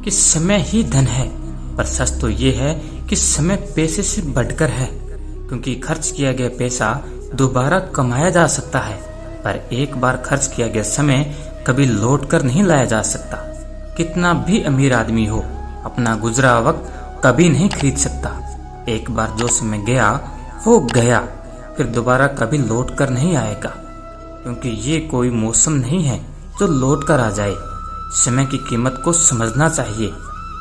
कि समय ही धन है, पर सच तो ये है कि समय पैसे से बढ़कर है, क्योंकि खर्च किया गया पैसा दोबारा कमाया जा सकता है, पर एक बार खर्च किया गया समय कभी लौट कर नहीं लाया जा सकता। कितना भी अमीर आदमी हो, अपना गुजरा वक्त कभी नहीं खरीद सकता। एक बार जो समय गया वो गया, फिर दोबारा कभी लौट कर नहीं आएगा, क्योंकि ये कोई मौसम नहीं है जो लौट कर आ जाए। समय की कीमत को समझना चाहिए।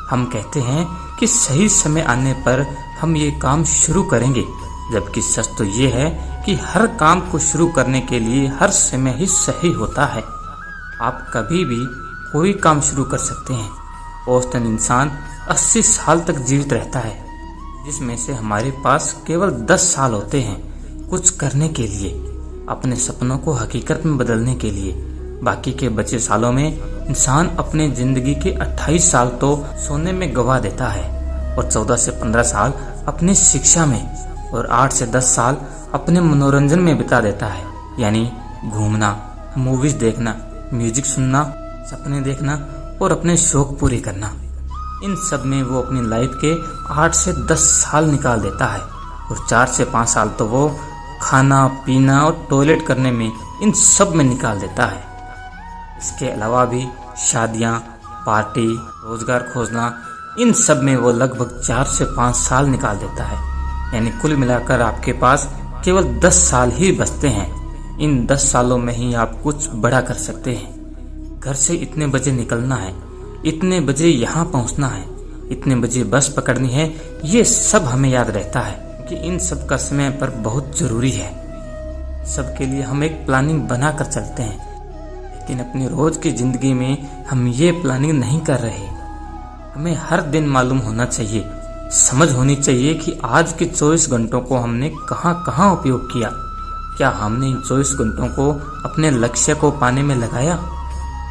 हम कहते हैं कि सही समय आने पर हम ये काम शुरू करेंगे, जबकि सच तो ये है कि हर काम को शुरू करने के लिए हर समय ही सही होता है। आप कभी भी कोई काम शुरू कर सकते हैं। औसतन इंसान 80 साल तक जीवित रहता है, जिसमें से हमारे पास केवल 10 साल होते हैं कुछ करने के लिए, अपने सपनों को हकीकत में बदलने के लिए। बाकी के बचे सालों में इंसान अपने जिंदगी के 28 साल तो सोने में गवा देता है, और 14 से 15 साल अपनी शिक्षा में, और 8 से 10 साल अपने मनोरंजन में बिता देता है, यानी घूमना, मूवीज देखना, म्यूजिक सुनना, सपने देखना और अपने शौक पूरे करना। इन सब में वो अपनी लाइफ के 8 से 10 साल निकाल देता है, और 4 से 5 साल तो वो खाना पीना और टॉयलेट करने में, इन सब में निकाल देता है। इसके अलावा भी शादियाँ, पार्टी, रोजगार खोजना, इन सब में वो लगभग 4 से 5 साल निकाल देता है। यानी कुल मिलाकर आपके पास केवल 10 साल ही बचते हैं। इन 10 सालों में ही आप कुछ बड़ा कर सकते हैं। घर से इतने बजे निकलना है, इतने बजे यहाँ पहुँचना है, इतने बजे बस पकड़नी है, ये सब हमें याद रहता है कि इन सब का समय पर बहुत जरूरी है। सबके लिए हम एक प्लानिंग बना कर चलते हैं, लेकिन अपनी रोज की जिंदगी में हम ये प्लानिंग नहीं कर रहे। हमें हर दिन मालूम होना चाहिए, समझ होनी चाहिए कि आज के 24 घंटों को हमने कहाँ कहाँ उपयोग किया। क्या हमने इन 24 घंटों को अपने लक्ष्य को पाने में लगाया?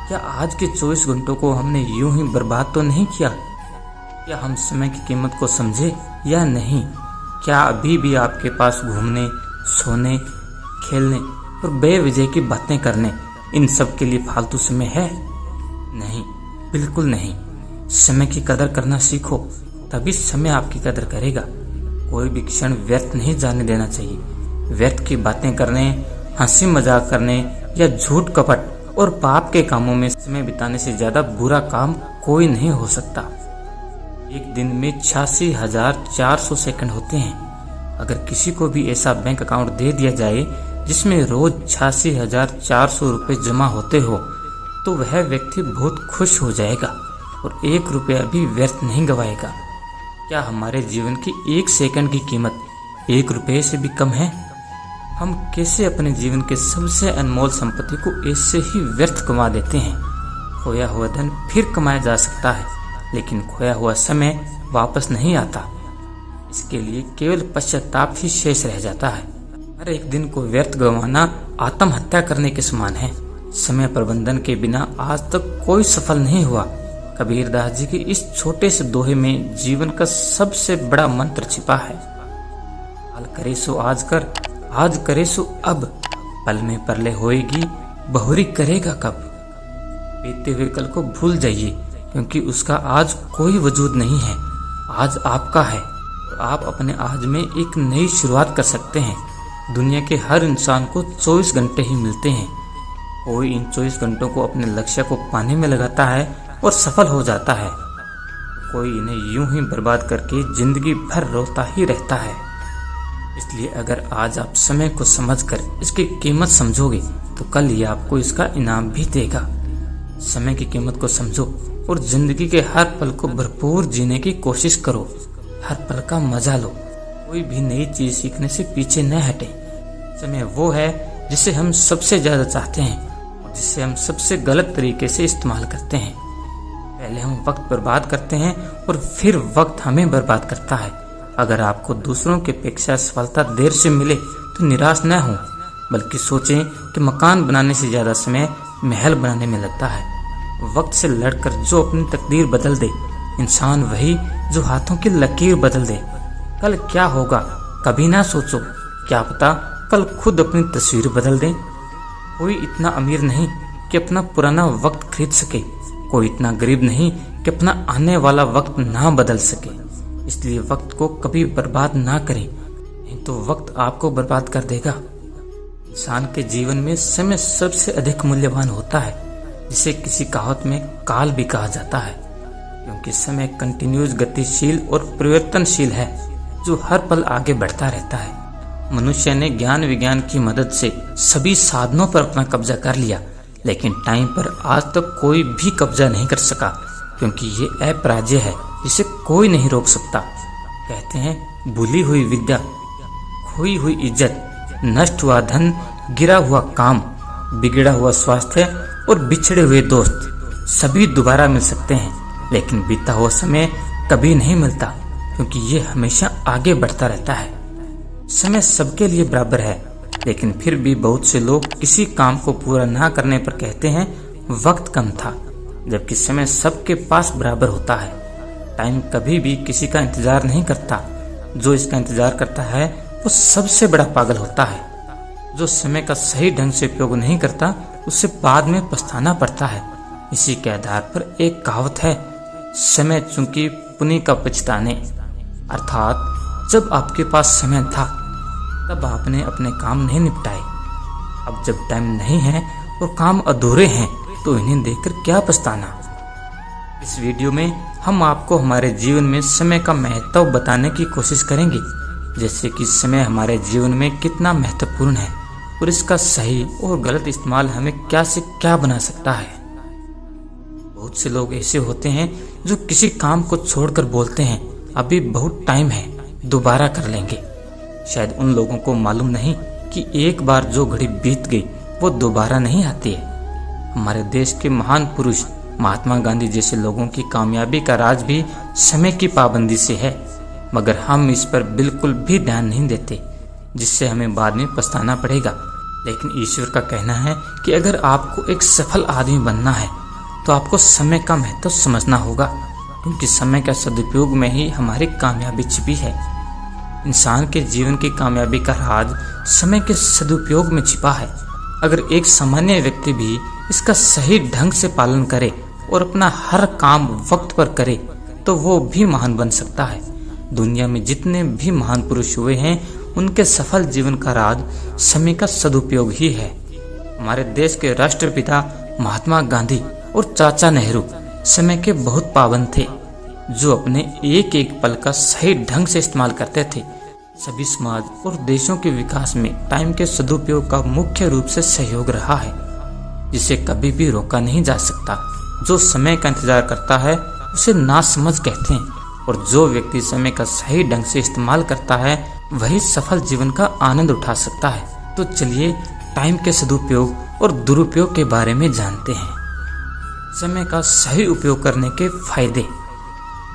क्या आज के 24 घंटों को हमने यूं ही बर्बाद तो नहीं किया? क्या हम समय की कीमत को समझे या नहीं? क्या अभी भी आपके पास घूमने, सोने, खेलने और बेवजह की बातें करने, इन सब के लिए फालतू समय है? नहीं, बिल्कुल नहीं। समय की कदर करना सीखो, तभी समय आपकी कदर करेगा। कोई भी क्षण व्यर्थ नहीं जाने देना चाहिए। व्यर्थ की बातें करने, हंसी मजाक करने या झूठ कपट और पाप के कामों में समय बिताने से ज्यादा बुरा काम कोई नहीं हो सकता। एक दिन में 86,400 सेकंड होते हैं। अगर किसी को भी ऐसा बैंक अकाउंट दे दिया जाए जिसमें रोज 86,400 रुपए जमा होते हो, तो वह व्यक्ति बहुत खुश हो जाएगा और 1 रुपया भी व्यर्थ नहीं गवाएगा। क्या हमारे जीवन की 1 सेकंड की कीमत 1 रुपये से भी कम है? हम कैसे अपने जीवन के सबसे अनमोल संपत्ति को ऐसे ही व्यर्थ गंवा देते हैं? खोया हुआ धन फिर कमाया जा सकता है, लेकिन खोया हुआ समय वापस नहीं आता। इसके लिए केवल पश्चाताप ही शेष रह जाता है। हर एक दिन को व्यर्थ गंवाना आत्महत्या करने के समान है। समय प्रबंधन के बिना आज तक कोई सफल नहीं हुआ। कबीरदास जी के इस छोटे से दोहे में जीवन का सबसे बड़ा मंत्र छिपा है। हाल करे सो आज कर, आज करे सो अब, पल में परले होएगी, बहुरी करेगा कब। बीते हुए कल को भूल जाइए, क्योंकि उसका आज कोई वजूद नहीं है। आज आपका है और आप अपने आज में एक नई शुरुआत कर सकते हैं। दुनिया के हर इंसान को 24 घंटे ही मिलते हैं। कोई इन 24 घंटों को अपने लक्ष्य को पाने में लगाता है और सफल हो जाता है, कोई इन्हें यूं ही बर्बाद करके जिंदगी भर रोता ही रहता है। इसलिए अगर आज आप समय को समझकर इसकी कीमत समझोगे, तो कल ये आपको इसका इनाम भी देगा। समय की कीमत को समझो और जिंदगी के हर पल को भरपूर जीने की कोशिश करो। हर पल का मजा लो। कोई भी नई चीज सीखने से पीछे न हटे। समय वो है जिसे हम सबसे ज्यादा चाहते हैं और जिसे हम सबसे गलत तरीके से इस्तेमाल करते हैं। पहले हम वक्त बर्बाद करते हैं और फिर वक्त हमें बर्बाद करता है। अगर आपको दूसरों की अपेक्षा सफलता देर से मिले तो निराश न हो, बल्कि सोचें कि मकान बनाने से ज्यादा समय महल बनाने में लगता है। वक्त से लड़कर जो अपनी तकदीर बदल दे, इंसान वही जो हाथों की लकीर बदल दे। कल क्या होगा कभी ना सोचो, क्या पता कल खुद अपनी तस्वीर बदल दे। कोई इतना अमीर नहीं कि अपना पुराना वक्त खरीद सके, कोई इतना गरीब नहीं कि अपना आने वाला वक्त ना बदल सके। इसलिए वक्त को कभी बर्बाद ना करें, नहीं तो वक्त आपको बर्बाद कर देगा। इंसान के जीवन में समय सबसे अधिक मूल्यवान होता है, जिसे किसी कहावत में काल भी कहा जाता है, क्योंकि समय कंटिन्यूस, गतिशील और परिवर्तनशील है, जो हर पल आगे बढ़ता रहता है। मनुष्य ने ज्ञान विज्ञान की मदद से सभी साधनों पर अपना कब्जा कर लिया, लेकिन टाइम पर आज तक कोई भी कब्जा नहीं कर सका, क्योंकि ये अपराज्य है जिसे कोई नहीं रोक सकता। कहते हैं भूली हुई विद्या, खोई हुई इज्जत, नष्ट हुआ धन, गिरा हुआ काम, बिगड़ा हुआ स्वास्थ्य और बिछड़े हुए दोस्त सभी दोबारा मिल सकते हैं, लेकिन बीता हुआ समय कभी नहीं मिलता, क्योंकि ये हमेशा आगे बढ़ता रहता है। समय सबके लिए बराबर है, लेकिन फिर भी बहुत से लोग किसी काम को पूरा ना करने पर कहते हैं वक्त कम था, जबकि समय सबके पास बराबर होता है। टाइम कभी भी किसी का इंतजार नहीं करता, जो इसका इंतजार करता है वो सबसे बड़ा पागल होता है। जो समय का सही ढंग से उपयोग नहीं करता उसे बाद में पछताना पड़ता है। इसी के आधार पर एक कहावत है, समय चूंकि पुण्य का पछताने, अर्थात जब आपके पास समय था तब आपने अपने काम नहीं निपटाए। अब जब टाइम नहीं है और काम अधूरे हैं तो इन्हें देखकर क्या पछताना। इस वीडियो में हम आपको हमारे जीवन में समय का महत्व बताने की कोशिश करेंगे, जैसे कि समय हमारे जीवन में कितना महत्वपूर्ण है और इसका सही और गलत इस्तेमाल हमें क्या से क्या बना सकता है। बहुत से लोग ऐसे होते हैं जो किसी काम को छोड़कर बोलते हैं अभी बहुत टाइम है, दोबारा कर लेंगे। शायद उन लोगों को मालूम नहीं कि एक बार जो घड़ी बीत गई वो दोबारा नहीं आती है। हमारे देश के महान पुरुष महात्मा गांधी जैसे लोगों की कामयाबी का राज भी समय की पाबंदी से है, मगर हम इस पर बिल्कुल भी ध्यान नहीं देते, जिससे हमें बाद में पछताना पड़ेगा। लेकिन ईश्वर का कहना है कि अगर आपको एक सफल आदमी बनना है तो आपको समय का महत्व समझना होगा, क्योंकि समय का सदुपयोग में ही हमारी कामयाबी छिपी है। इंसान के जीवन की कामयाबी का राज समय के सदुपयोग में छिपा है। अगर एक सामान्य व्यक्ति भी इसका सही ढंग से पालन करे और अपना हर काम वक्त पर करे तो वो भी महान बन सकता है। दुनिया में जितने भी महान पुरुष हुए हैं उनके सफल जीवन का राज समय का सदुपयोग ही है। हमारे देश के राष्ट्रपिता महात्मा गांधी और चाचा नेहरू समय के बहुत पाबंद थे, जो अपने एक एक पल का सही ढंग से इस्तेमाल करते थे। सभी समाज और देशों के विकास में टाइम के सदुपयोग का मुख्य रूप से सहयोग रहा है, जिसे कभी भी रोका नहीं जा सकता। जो समय का इंतजार करता है उसे नासमझ कहते हैं, और जो व्यक्ति समय का सही ढंग से इस्तेमाल करता है वही सफल जीवन का आनंद उठा सकता है। तो चलिए टाइम के सदुपयोग और दुरुपयोग के बारे में जानते हैं। समय का सही उपयोग करने के फायदे।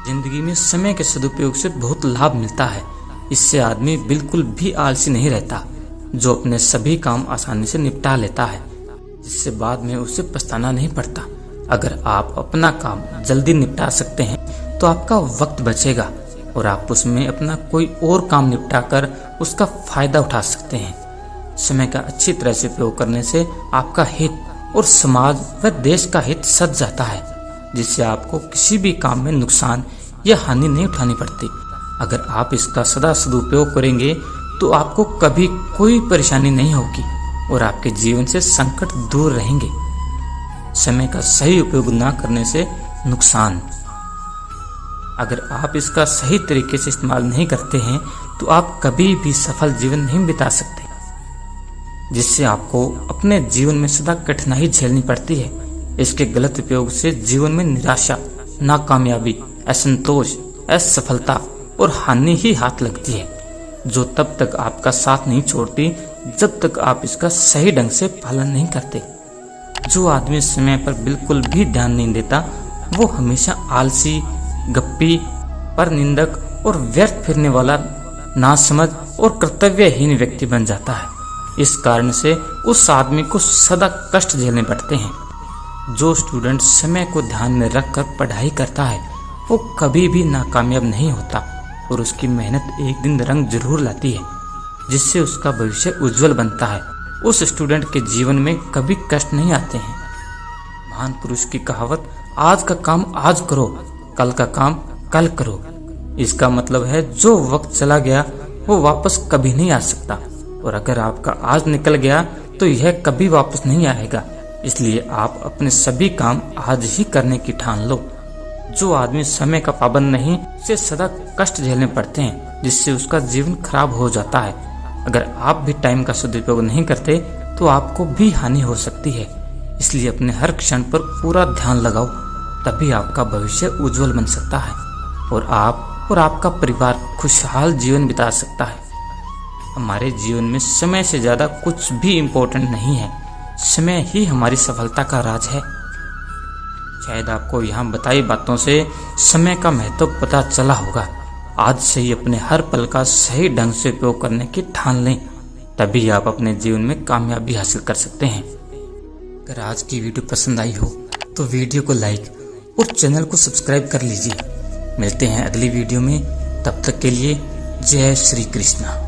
जिंदगी में समय के सदुपयोग से बहुत लाभ मिलता है। इससे आदमी बिल्कुल भी आलसी नहीं रहता, जो अपने सभी काम आसानी से निपटा लेता है, जिससे बाद में उसे पछताना नहीं पड़ता। अगर आप अपना काम जल्दी निपटा सकते हैं तो आपका वक्त बचेगा और आप उसमें अपना कोई और काम निपटा कर उसका फायदा उठा सकते हैं। समय का अच्छी तरह से उपयोग करने से आपका हित और समाज व देश का हित सज जाता है, जिससे आपको किसी भी काम में नुकसान या हानि नहीं उठानी पड़ती। अगर आप इसका सदा सदुपयोग करेंगे तो आपको कभी कोई परेशानी नहीं होगी और आपके जीवन से संकट दूर रहेंगे। समय का सही उपयोग न करने से नुकसान। अगर आप इसका सही तरीके से इस्तेमाल नहीं करते हैं तो आप कभी भी सफल जीवन नहीं बिता सकते, जिससे आपको अपने जीवन में सदा कठिनाई झेलनी पड़ती है। इसके गलत उपयोग से जीवन में निराशा, नाकामयाबी, असंतोष, असफलता और हानि ही हाथ लगती है, जो तब तक आपका साथ नहीं छोड़ती जब तक आप इसका सही ढंग से पालन नहीं करते। जो आदमी समय पर बिल्कुल भी ध्यान नहीं देता वो हमेशा आलसी, गप्पी, परनिंदक और व्यर्थ फिरने वाला, नासमझ और कर्तव्यहीन व्यक्ति बन जाता है। इस कारण से उस आदमी को सदा कष्ट झेलने पड़ते हैं। जो स्टूडेंट समय को ध्यान में रखकर पढ़ाई करता है वो कभी भी नाकामयाब नहीं होता और उसकी मेहनत एक दिन रंग जरूर लाती है, जिससे उसका भविष्य उज्जवल बनता है। उस स्टूडेंट के जीवन में कभी कष्ट नहीं आते हैं। महान पुरुष की कहावत, आज का काम आज करो, कल का काम कल करो। इसका मतलब है जो वक्त चला गया वो वापस कभी नहीं आ सकता, और अगर आपका आज निकल गया तो यह कभी वापस नहीं आएगा। इसलिए आप अपने सभी काम आज ही करने की ठान लो। जो आदमी समय का पाबंद नहीं, उसे सदा कष्ट झेलने पड़ते हैं, जिससे उसका जीवन खराब हो जाता है। अगर आप भी टाइम का सदुपयोग नहीं करते तो आपको भी हानि हो सकती है। इसलिए अपने हर क्षण पर पूरा ध्यान लगाओ, तभी आपका भविष्य उज्जवल बन सकता है और आप और आपका परिवार खुशहाल जीवन बिता सकता है। हमारे जीवन में समय से ज्यादा कुछ भी इम्पोर्टेंट नहीं है। समय ही हमारी सफलता का राज है। शायद आपको यहाँ बताई बातों से समय का महत्व पता चला होगा। आज से ही अपने हर पल का सही ढंग से उपयोग करने की ठान लें, तभी आप अपने जीवन में कामयाबी हासिल कर सकते हैं। अगर आज की वीडियो पसंद आई हो तो वीडियो को लाइक और चैनल को सब्सक्राइब कर लीजिए। मिलते हैं अगली वीडियो में, तब तक के लिए जय श्री कृष्णा।